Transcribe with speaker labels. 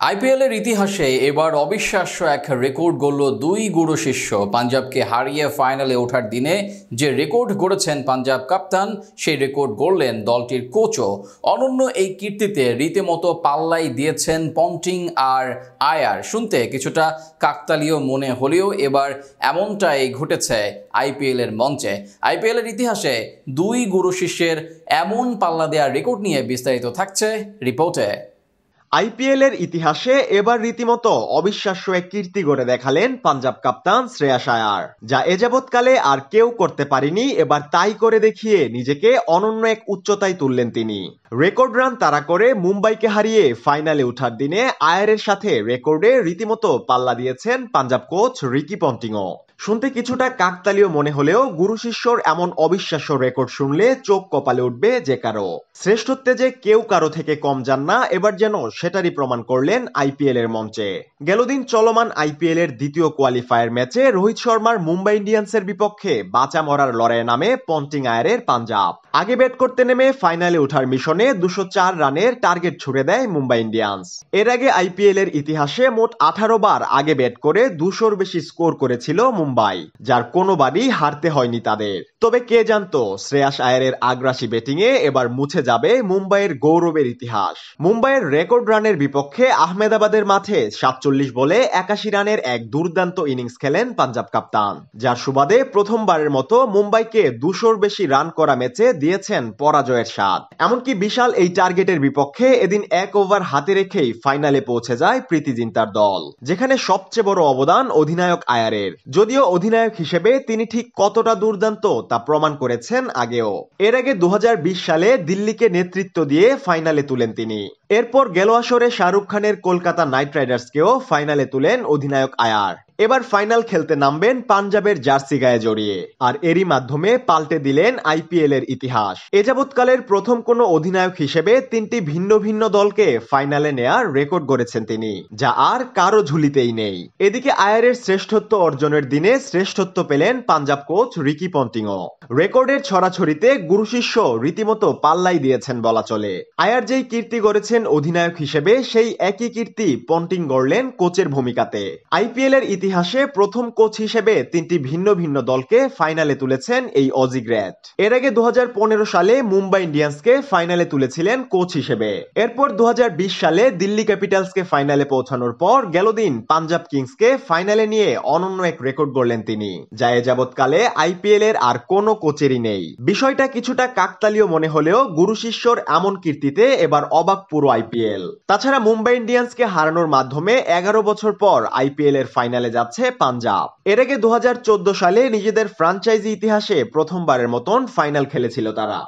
Speaker 1: IPL এর ইতিহাসে এবার অবিশ্বাস্য এক রেকর্ড গড়ল দুই গুরু শিষ্য। পাঞ্জাবকে হারিয়ে ফাইনালে ওঠার দিনে যে রেকর্ড গড়েছেন পাঞ্জাব কাপ্তান, সেই রেকর্ড গড়লেন দলটির কোচও। অনন্য এই কীর্তিতে রীতিমতো পাল্লাই দিয়েছেন পন্টিং আর আয়ার। শুনতে কিছুটা কাকতালীয় মনে হলেও এবার এমনটাই ঘটেছে আইপিএল এর মঞ্চে। আইপিএল এর ইতিহাসে দুই গুরু শিষ্যের এমন পাল্লা দেওয়ার রেকর্ড নিয়ে বিস্তারিত থাকছে রিপোর্টে।
Speaker 2: আইপিএল এর ইতিহাসে এবার রীতিমতো অবিশ্বাস্য এক কীর্তি গড়ে দেখালেন পাঞ্জাব কাপ্তান শ্রেয়াস আয়ার, যা এ যাবৎকালে আর কেউ করতে পারেনি। এবার তাই করে দেখিয়ে নিজেকে অনন্য এক উচ্চতায় তুললেন তিনি। রেকর্ড রান তাড়া করে মুম্বাইকে হারিয়ে ফাইনালে ওঠার দিনে আয়ারের সাথে রেকর্ডে রীতিমতো পাল্লা দিয়েছেন পাঞ্জাব কোচ রিকি পন্টিংও। শুনতে কিছুটা কাকতালীয় মনে হলেও গুরু শিষ্যর এমন অবিশ্বাস্য রেকর্ড শুনলে চোখ কপালে উঠবে যে কারো। শ্রেষ্ঠত্বে যে কেউ কারো থেকে কম যান না, এবার যেন সেটারই প্রমাণ করলেন আইপিএল এর মঞ্চে। গেলদিন চলমান আইপিএল এর দ্বিতীয় কোয়ালিফায়ার ম্যাচে রোহিত শর্মার মুম্বাই ইন্ডিয়ান্সের বিপক্ষে বাঁচা মরার লড়াইয়ে নামে পন্টিং আয়ারের পাঞ্জাব। আগে ব্যাট করতে নেমে ফাইনালে ওঠার মিশনে 204 রানের টার্গেট ছুড়ে দেয় মুম্বাই ইন্ডিয়ান্স। এর আগে আইপিএল এর ইতিহাসে মোট 18 বার আগে ব্যাট করে 200-র বেশি স্কোর করেছিল মুম্বাই, যার কোনোবারই হারতে হয়নি তাদের। তবে কে জানতো শ্রেয়াস আয়ারের আগ্রাসী ব্যাটিংয়ে এবার মুছে যাবে মুম্বাইয়ের গৌরবের ইতিহাস। মুম্বাইয়ের রেকর্ড রানের বিপক্ষে আহমেদাবাদের মাঠে 47 বলে 81 রানের এক দুর্দান্ত ইনিংস খেলেন পাঞ্জাব কাপ্তান, যার সুবাদে প্রথমবারের মতো মুম্বাইকে 200-র বেশি রান করা ম্যাচে দিয়েছেন পরাজয়ের স্বাদ। এমনকি বিশাল এই টার্গেটের বিপক্ষে এদিন এক ওভার হাতে রেখেই ফাইনালে পৌঁছে যায় প্রীতি জিন্তার দল, যেখানে সবচেয়ে বড় অবদান অধিনায়ক আয়ারের। যদিও অধিনায়ক হিসেবে তিনি ঠিক কতটা দুর্দান্ত তা প্রমাণ করেছেন আগেও। এর আগে 2020 সালে দিল্লিকে নেতৃত্ব দিয়ে ফাইনালে তুলেন তিনি। এরপর গেল আসরে শাহরুখ খানের কলকাতা নাইট রাইডার্সকেও ফাইনালে তুলেন অধিনায়ক আয়ার। এবার ফাইনাল খেলতে নামবেন পাঞ্জাবের জার্সি গায়ে জড়িয়ে, আর এরই মাধ্যমে পাল্টে দিলেন আইপিএল এর ইতিহাস। এ যাবৎকালের প্রথম কোন অধিনায়ক হিসেবে 3টি ভিন্ন ভিন্ন দলকে ফাইনালে নেয়ার রেকর্ড গড়েছেন তিনি, যা আর কারো ঝুলিতেই নেই। এদিকে আয়ারের শ্রেষ্ঠত্ব অর্জনের দিনে শ্রেষ্ঠত্ব পেলেন পাঞ্জাব কোচ রিকি পন্টিংও। রেকর্ডের ছড়াছড়িতে গুরু শিষ্য রীতিমতো পাল্লাই দিয়েছেন বলা চলে। আয়ার যেই কীর্তি গড়েছেন অধিনায়ক হিসেবে, সেই একই কীর্তি পন্টিং গড়লেন কোচের ভূমিকাতে। আইপিএল এর ইতিহাসে প্রথম কোচ হিসেবে 3টি ভিন্ন ভিন্ন দলকে ফাইনালে তুলেছেন এই অজি গ্রেট। এর আগে 2015 সালে মুম্বাই ইন্ডিয়ান্সকে ফাইনালে তুলেছিলেন কোচ হিসেবে। এরপর 2020 সালে দিল্লি ক্যাপিটালসকে ফাইনালে পৌঁছানোর পর গেলদিন পাঞ্জাব কিংসকে ফাইনালে নিয়ে অনন্য এক রেকর্ড গড়লেন তিনি, যা এ যাবৎকালে আইপিএল এর আর কোনো কোচেরই নেই। বিষয়টা কিছুটা কাকতালীয় মনে হলেও গুরু শিষ্যর এমন কীর্তিতে এবার অবাক পুরো আইপিএল। তাছাড়া মুম্বাই ইন্ডিয়ান্সকে হারানোর মাধ্যমে 11 বছর পর আইপিএল এর ফাইনালে যাচ্ছে পাঞ্জাব। এর আগে 2014 সালে নিজেদের ফ্র্যাঞ্চাইজি ইতিহাসে প্রথমবারের মতন ফাইনাল খেলেছিল তারা।